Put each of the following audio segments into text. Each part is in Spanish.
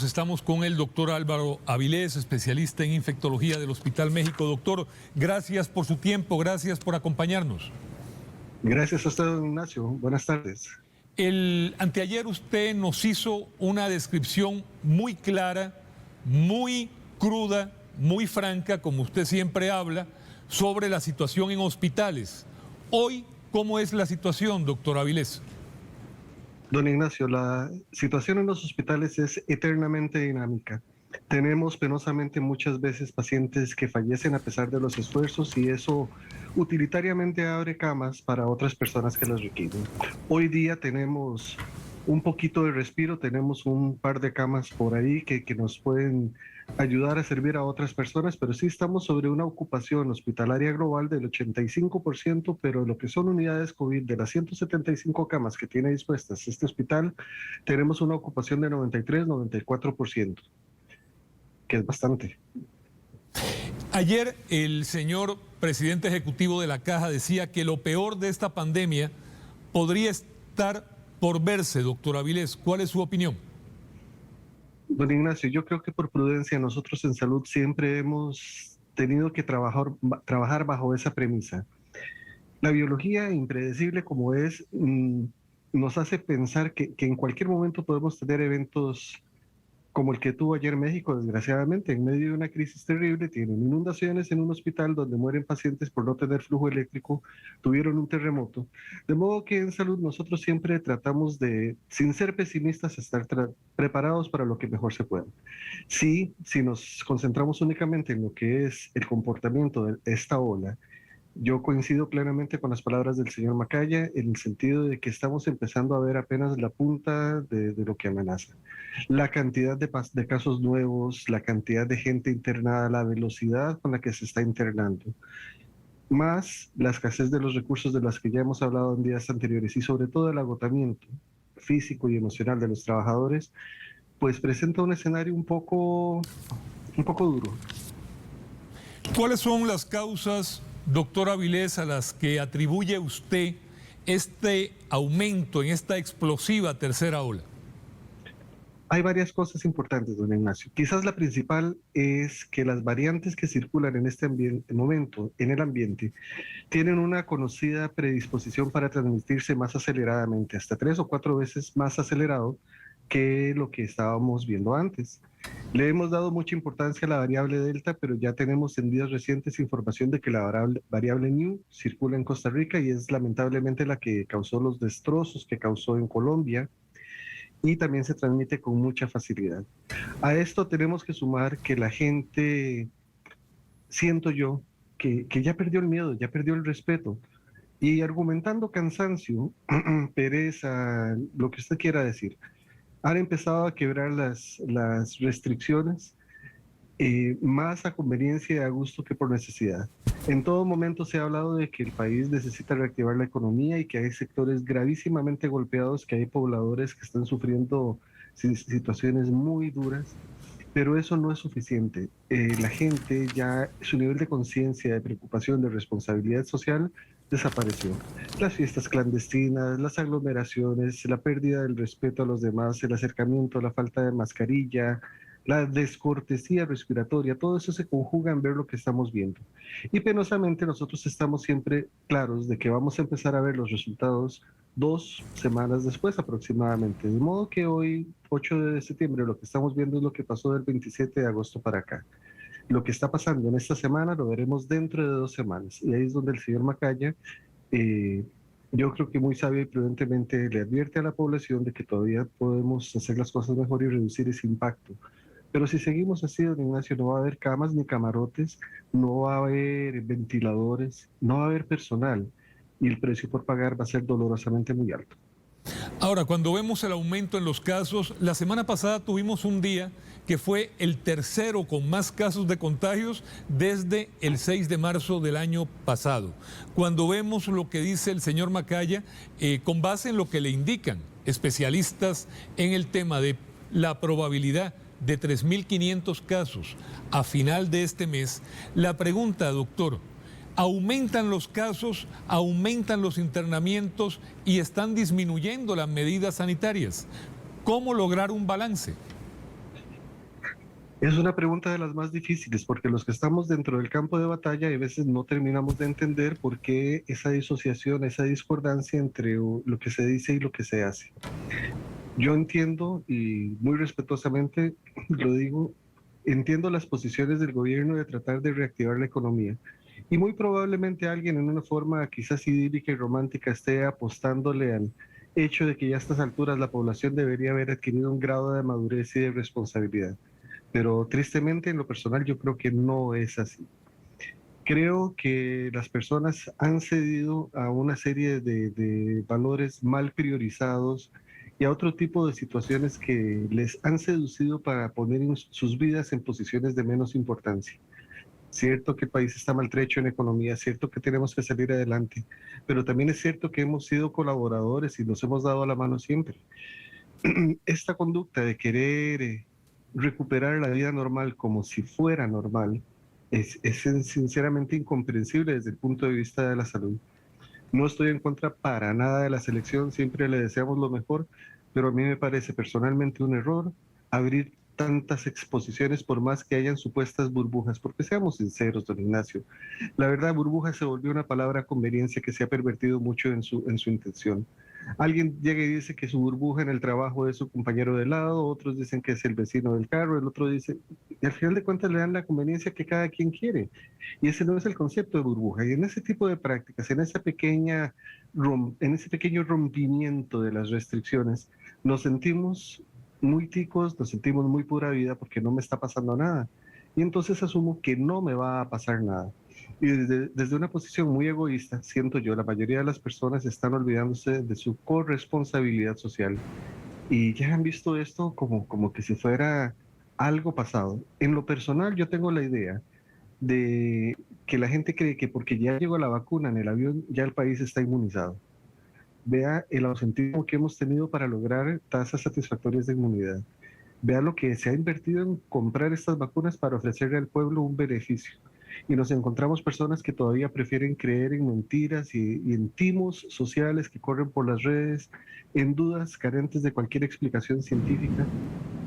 Estamos con el doctor Álvaro Avilés, especialista en infectología del Hospital México. Doctor, gracias por su tiempo, gracias por acompañarnos. Gracias a usted, don Ignacio. Buenas tardes. Anteayer usted nos hizo una descripción muy clara, muy cruda, muy franca, como usted siempre habla, sobre la situación en hospitales. Hoy, ¿cómo es la situación, doctor Avilés? Don Ignacio, la situación en los hospitales es eternamente dinámica. Tenemos penosamente muchas veces pacientes que fallecen a pesar de los esfuerzos y eso utilitariamente abre camas para otras personas que las requieren. Hoy día tenemos un poquito de respiro, tenemos un par de camas por ahí que nos pueden ayudar a servir a otras personas, pero sí estamos sobre una ocupación hospitalaria global del 85%, pero lo que son unidades COVID, de las 175 camas que tiene dispuestas este hospital, tenemos una ocupación de 93-94%, que es bastante. Ayer el señor presidente ejecutivo de la Caja decía que lo peor de esta pandemia podría estar por verse, doctor Avilés. ¿Cuál es su opinión? Don Ignacio, yo creo que por prudencia nosotros en salud siempre hemos tenido que trabajar bajo esa premisa. La biología, impredecible como es, nos hace pensar que en cualquier momento podemos tener eventos como el que tuvo ayer México, desgraciadamente, en medio de una crisis terrible. Tienen inundaciones en un hospital donde mueren pacientes por no tener flujo eléctrico, tuvieron un terremoto. De modo que en salud nosotros siempre tratamos de, sin ser pesimistas, estar preparados para lo que mejor se pueda. Sí, si nos concentramos únicamente en lo que es el comportamiento de esta ola, yo coincido plenamente con las palabras del señor Macaya en el sentido de que estamos empezando a ver apenas la punta de lo que amenaza. La cantidad de casos nuevos, la cantidad de gente internada, la velocidad con la que se está internando, más la escasez de los recursos de las que ya hemos hablado en días anteriores y sobre todo el agotamiento físico y emocional de los trabajadores, pues presenta un escenario un poco duro. ¿Cuáles son las causas, doctor Avilés, a las que atribuye usted este aumento en esta explosiva tercera ola? Hay varias cosas importantes, don Ignacio. Quizás la principal es que las variantes que circulan en este momento en el ambiente tienen una conocida predisposición para transmitirse más aceleradamente, hasta 3 o 4 veces más acelerado que lo que estábamos viendo antes. Le hemos dado mucha importancia a la variable Delta, pero ya tenemos en días recientes información de que la variable New circula en Costa Rica y es lamentablemente la que causó los destrozos que causó en Colombia y también se transmite con mucha facilidad. A esto tenemos que sumar que la gente, siento yo, que ya perdió el miedo, ya perdió el respeto y argumentando cansancio, pereza, lo que usted quiera decir, han empezado a quebrar las restricciones más a conveniencia y a gusto que por necesidad. En todo momento se ha hablado de que el país necesita reactivar la economía y que hay sectores gravísimamente golpeados, que hay pobladores que están sufriendo situaciones muy duras, pero eso no es suficiente. La gente ya, su nivel de conciencia, de preocupación, de responsabilidad social desapareció. Las fiestas clandestinas, las aglomeraciones, la pérdida del respeto a los demás, el acercamiento, la falta de mascarilla, la descortesía respiratoria, todo eso se conjuga en ver lo que estamos viendo. Y penosamente nosotros estamos siempre claros de que vamos a empezar a ver los resultados 2 semanas después aproximadamente. De modo que hoy, 8 de septiembre, lo que estamos viendo es lo que pasó del 27 de agosto para acá. Lo que está pasando en esta semana lo veremos dentro de 2 semanas. Y ahí es donde el señor Macaya, yo creo que muy sabio y prudentemente le advierte a la población de que todavía podemos hacer las cosas mejor y reducir ese impacto. Pero si seguimos así, don Ignacio, no va a haber camas ni camarotes, no va a haber ventiladores, no va a haber personal y el precio por pagar va a ser dolorosamente muy alto. Ahora, cuando vemos el aumento en los casos, la semana pasada tuvimos un día que fue el tercero con más casos de contagios desde el 6 de marzo del año pasado. Cuando vemos lo que dice el señor Macaya, con base en lo que le indican especialistas en el tema de la probabilidad de 3.500 casos a final de este mes, la pregunta, doctor, aumentan los casos, aumentan los internamientos y están disminuyendo las medidas sanitarias. ¿Cómo lograr un balance? Es una pregunta de las más difíciles porque los que estamos dentro del campo de batalla a veces no terminamos de entender por qué esa disociación, esa discordancia entre lo que se dice y lo que se hace. Yo entiendo y muy respetuosamente lo digo, entiendo las posiciones del gobierno de tratar de reactivar la economía. Y muy probablemente alguien en una forma quizás idílica y romántica esté apostándole al hecho de que ya a estas alturas la población debería haber adquirido un grado de madurez y de responsabilidad. Pero tristemente en lo personal yo creo que no es así. Creo que las personas han cedido a una serie de valores mal priorizados y a otro tipo de situaciones que les han seducido para poner sus vidas en posiciones de menos importancia. Cierto que el país está maltrecho en economía, cierto que tenemos que salir adelante, pero también es cierto que hemos sido colaboradores y nos hemos dado la mano siempre. Esta conducta de querer recuperar la vida normal como si fuera normal es sinceramente incomprensible desde el punto de vista de la salud. No estoy en contra para nada de la selección, siempre le deseamos lo mejor, pero a mí me parece personalmente un error abrir tantas exposiciones por más que hayan supuestas burbujas, porque seamos sinceros, don Ignacio, la verdad burbuja se volvió una palabra a conveniencia que se ha pervertido mucho en su intención. Alguien llega y dice que su burbuja en el trabajo es su compañero de lado, otros dicen que es el vecino del carro, el otro dice, y al final de cuentas le dan la conveniencia que cada quien quiere. Y ese no es el concepto de burbuja. Y en ese tipo de prácticas, en esa pequeña, en ese pequeño rompimiento de las restricciones, nos sentimos muy ticos, nos sentimos muy pura vida porque no me está pasando nada. Y entonces asumo que no me va a pasar nada. Y desde una posición muy egoísta, siento yo, la mayoría de las personas están olvidándose de su corresponsabilidad social y ya han visto esto como que si fuera algo pasado. En lo personal, yo tengo la idea de que la gente cree que porque ya llegó la vacuna en el avión, ya el país está inmunizado. Vea el ausentismo que hemos tenido para lograr tasas satisfactorias de inmunidad. Vea lo que se ha invertido en comprar estas vacunas para ofrecerle al pueblo un beneficio. Y nos encontramos personas que todavía prefieren creer en mentiras y en timos sociales que corren por las redes, en dudas carentes de cualquier explicación científica,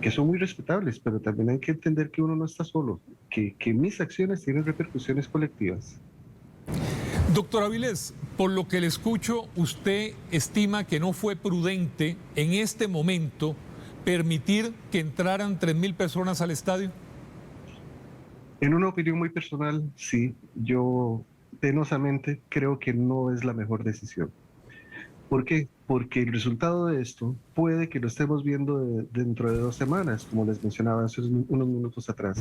que son muy respetables, pero también hay que entender que uno no está solo, que mis acciones tienen repercusiones colectivas. Doctor Avilés, por lo que le escucho, usted estima que no fue prudente en este momento permitir que entraran 3.000 personas al estadio. En una opinión muy personal, sí, yo penosamente creo que no es la mejor decisión. ¿Por qué? Porque el resultado de esto puede que lo estemos viendo dentro de 2 semanas, como les mencionaba hace unos minutos atrás.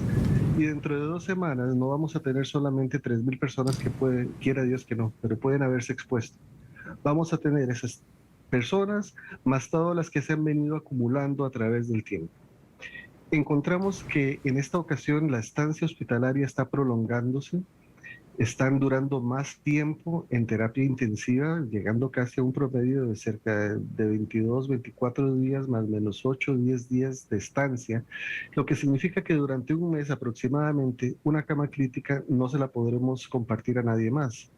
Y dentro de 2 semanas no vamos a tener solamente 3.000 personas que pueden, quiera Dios que no, pero pueden haberse expuesto. Vamos a tener esas personas más todas las que se han venido acumulando a través del tiempo. Encontramos que en esta ocasión la estancia hospitalaria está prolongándose, están durando más tiempo en terapia intensiva, llegando casi a un promedio de cerca de 22, 24 días, más o menos 8, 10 días de estancia, lo que significa que durante un mes aproximadamente una cama crítica no se la podremos compartir a nadie más.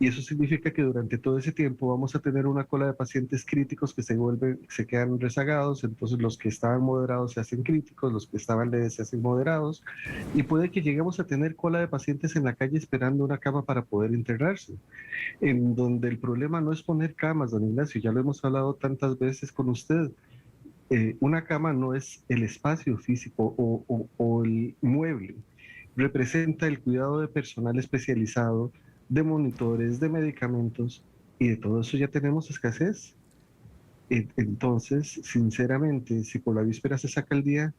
Y eso significa que durante todo ese tiempo vamos a tener una cola de pacientes críticos que se quedan rezagados, entonces los que estaban moderados se hacen críticos, los que estaban leves se hacen moderados, y puede que lleguemos a tener cola de pacientes en la calle esperando una cama para poder internarse, en donde el problema no es poner camas, don Ignacio, ya lo hemos hablado tantas veces con usted. Una cama no es el espacio físico o el mueble, representa el cuidado de personal especializado, de monitores, de medicamentos, y de todo eso ya tenemos escasez. Entonces, sinceramente, si por la víspera se saca el día,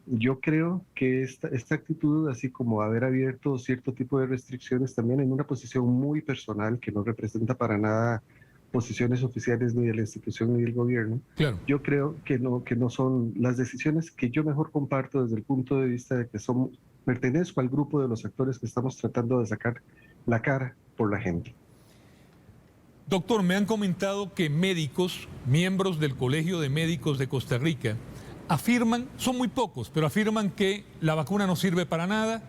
yo creo que esta actitud, así como haber abierto cierto tipo de restricciones también en una posición muy personal, que no representa para nada posiciones oficiales ni de la institución ni del gobierno, Claro. yo creo que no son las decisiones que yo mejor comparto desde el punto de vista de que pertenezco al grupo de los actores que estamos tratando de sacar la cara por la gente. Doctor, me han comentado que médicos, miembros del Colegio de Médicos de Costa Rica, afirman, son muy pocos, pero afirman que la vacuna no sirve para nada,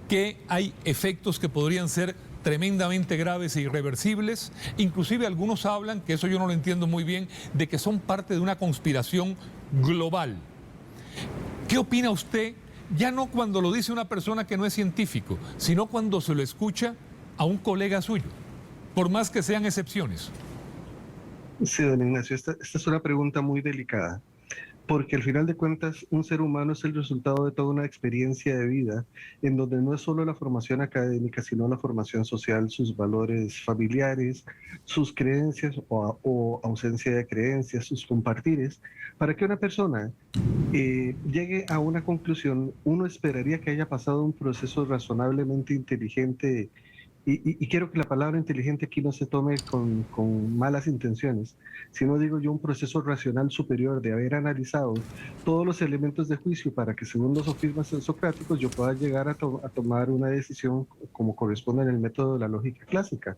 que hay efectos que podrían ser tremendamente graves e irreversibles. Inclusive algunos hablan, que eso yo no lo entiendo muy bien, de que son parte de una conspiración global. ¿Qué opina usted Ya no cuando lo dice una persona que no es científico, sino cuando se lo escucha a un colega suyo, por más que sean excepciones. Sí, don Ignacio, esta es una pregunta muy delicada, porque al final de cuentas un ser humano es el resultado de toda una experiencia de vida, en donde no es solo la formación académica, sino la formación social, sus valores familiares, sus creencias o ausencia de creencias, sus compartires. Para que una persona llegue a una conclusión, uno esperaría que haya pasado un proceso razonablemente inteligente. Y quiero que la palabra inteligente aquí no se tome con malas intenciones, sino digo yo un proceso racional superior de haber analizado todos los elementos de juicio para que según los sofismas socráticos yo pueda llegar a tomar una decisión como corresponde en el método de la lógica clásica.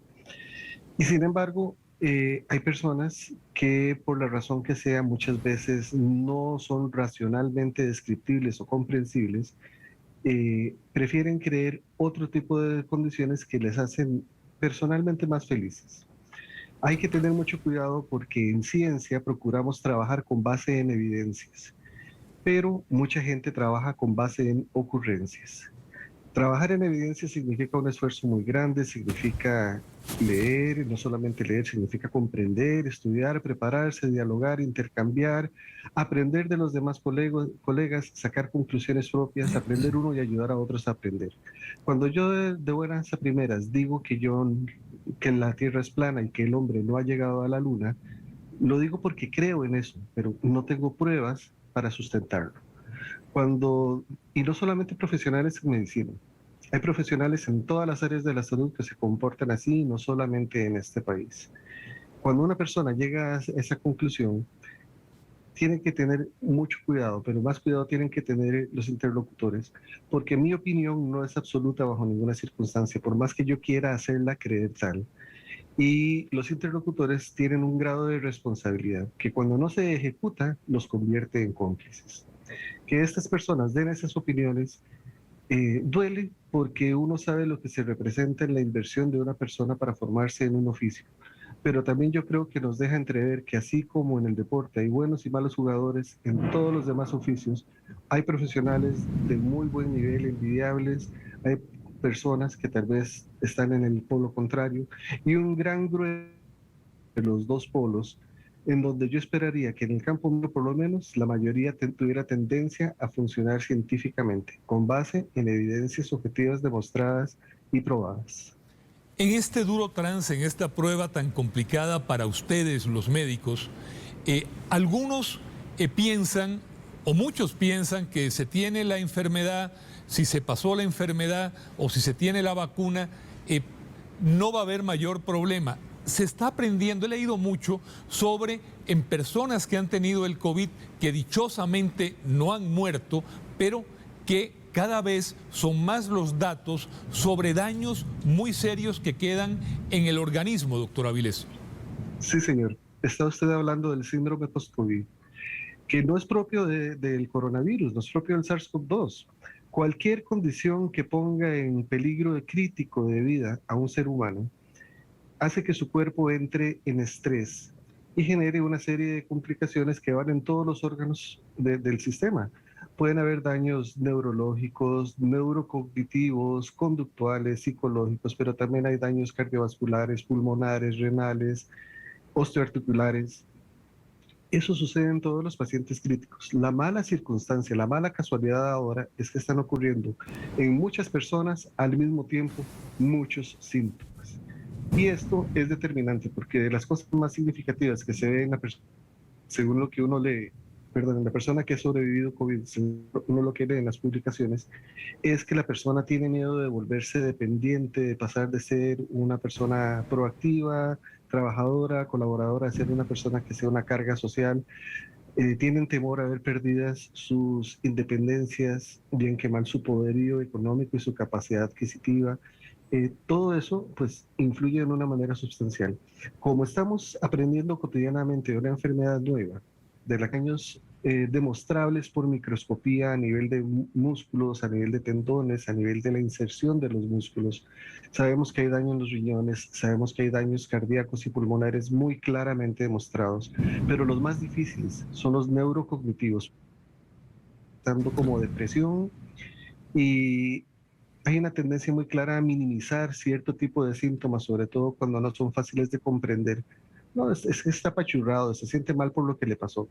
Y sin embargo, hay personas que por la razón que sea muchas veces no son racionalmente descriptibles o comprensibles, prefieren creer otro tipo de condiciones que les hacen personalmente más felices. Hay que tener mucho cuidado porque en ciencia procuramos trabajar con base en evidencias, pero mucha gente trabaja con base en ocurrencias. Trabajar en evidencia significa un esfuerzo muy grande, significa leer, no solamente leer, significa comprender, estudiar, prepararse, dialogar, intercambiar, aprender de los demás colegas, sacar conclusiones propias, aprender uno y ayudar a otros a aprender. Cuando yo de buenas a primeras digo que la Tierra es plana y que el hombre no ha llegado a la Luna, lo digo porque creo en eso, pero no tengo pruebas para sustentarlo. Y no solamente profesionales en medicina, hay profesionales en todas las áreas de la salud que se comportan así, no solamente en este país. Cuando una persona llega a esa conclusión, tienen que tener mucho cuidado, pero más cuidado tienen que tener los interlocutores, porque mi opinión no es absoluta bajo ninguna circunstancia, por más que yo quiera hacerla creer tal. Y los interlocutores tienen un grado de responsabilidad que cuando no se ejecuta los convierte en cómplices. Que estas personas den esas opiniones duele porque uno sabe lo que se representa en la inversión de una persona para formarse en un oficio, pero también yo creo que nos deja entrever que así como en el deporte hay buenos y malos jugadores, en todos los demás oficios hay profesionales de muy buen nivel, envidiables, hay personas que tal vez están en el polo contrario y un gran grueso de los dos polos, en donde yo esperaría que en el campo mío por lo menos la mayoría tuviera tendencia a funcionar científicamente, con base en evidencias objetivas demostradas y probadas. En este duro trance, en esta prueba tan complicada para ustedes, los médicos, algunos piensan, o muchos piensan, que se tiene la enfermedad, si se pasó la enfermedad o si se tiene la vacuna, no va a haber mayor problema. Se está aprendiendo, he leído mucho sobre en personas que han tenido el COVID, que dichosamente no han muerto, pero que cada vez son más los datos sobre daños muy serios que quedan en el organismo, doctor Avilés. Sí, señor. Está usted hablando del síndrome post-COVID, que no es propio del coronavirus, no es propio del SARS-CoV-2. Cualquier condición que ponga en peligro crítico de vida a un ser humano hace que su cuerpo entre en estrés y genere una serie de complicaciones que van en todos los órganos del sistema. Pueden haber daños neurológicos, neurocognitivos, conductuales, psicológicos, pero también hay daños cardiovasculares, pulmonares, renales, osteoarticulares. Eso sucede en todos los pacientes críticos. La mala circunstancia, la mala casualidad ahora es que están ocurriendo en muchas personas al mismo tiempo muchos síntomas. Y esto es determinante porque de las cosas más significativas que se ve en la persona, según lo que uno lee, perdón, en la persona que ha sobrevivido COVID, según uno lo que lee en las publicaciones, es que la persona tiene miedo de volverse dependiente, de pasar de ser una persona proactiva, trabajadora, colaboradora, a ser una persona que sea una carga social. Tienen temor a ver perdidas sus independencias, bien que mal su poderío económico y su capacidad adquisitiva. Todo eso pues influye de una manera sustancial. Como estamos aprendiendo cotidianamente de una enfermedad nueva, de daños demostrables por microscopía a nivel de músculos, a nivel de tendones, a nivel de la inserción de los músculos, sabemos que hay daño en los riñones, sabemos que hay daños cardíacos y pulmonares muy claramente demostrados, pero los más difíciles son los neurocognitivos, tanto como depresión, y hay una tendencia muy clara a minimizar cierto tipo de síntomas, sobre todo cuando no son fáciles de comprender. No, es que está apachurrado, se siente mal por lo que le pasó.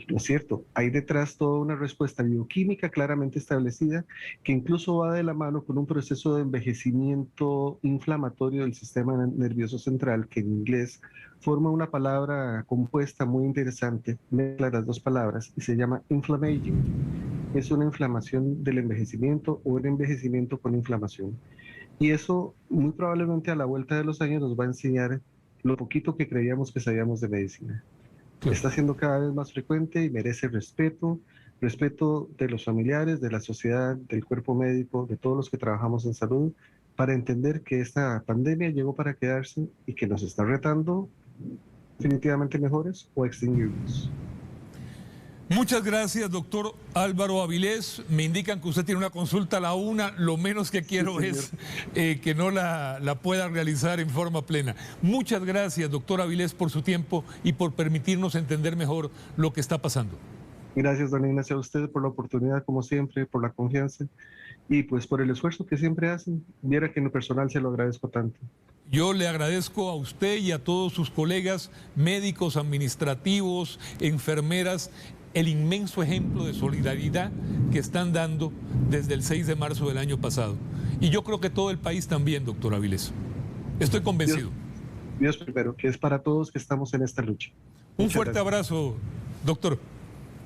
No es cierto, hay detrás toda una respuesta bioquímica claramente establecida que incluso va de la mano con un proceso de envejecimiento inflamatorio del sistema nervioso central, que en inglés forma una palabra compuesta muy interesante, mezcla las dos palabras y se llama inflammaging. Es una inflamación del envejecimiento o un envejecimiento con inflamación. Y eso muy probablemente a la vuelta de los años nos va a enseñar lo poquito que creíamos que sabíamos de medicina. Claro. Está siendo cada vez más frecuente y merece respeto, respeto de los familiares, de la sociedad, del cuerpo médico, de todos los que trabajamos en salud, para entender que esta pandemia llegó para quedarse y que nos está retando definitivamente mejores o extinguirnos. Muchas gracias, doctor Álvaro Avilés. Me indican que usted tiene una consulta a la 1. Lo menos que quiero Sí, es que no la pueda realizar en forma plena. Muchas gracias, doctor Avilés, por su tiempo y por permitirnos entender mejor lo que está pasando. Gracias, don Ignacio, a usted por la oportunidad, como siempre, por la confianza y pues por el esfuerzo que siempre hacen. Viera que en lo personal se lo agradezco tanto. Yo le agradezco a usted y a todos sus colegas médicos, administrativos, enfermeras, el inmenso ejemplo de solidaridad que están dando desde el 6 de marzo del año pasado. Y yo creo que todo el país también, doctor Avilés. Estoy convencido. Dios primero, que es para todos que estamos en esta lucha. Un fuerte abrazo, doctor.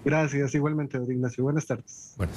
Gracias, igualmente, don Ignacio. Buenas tardes. Bueno.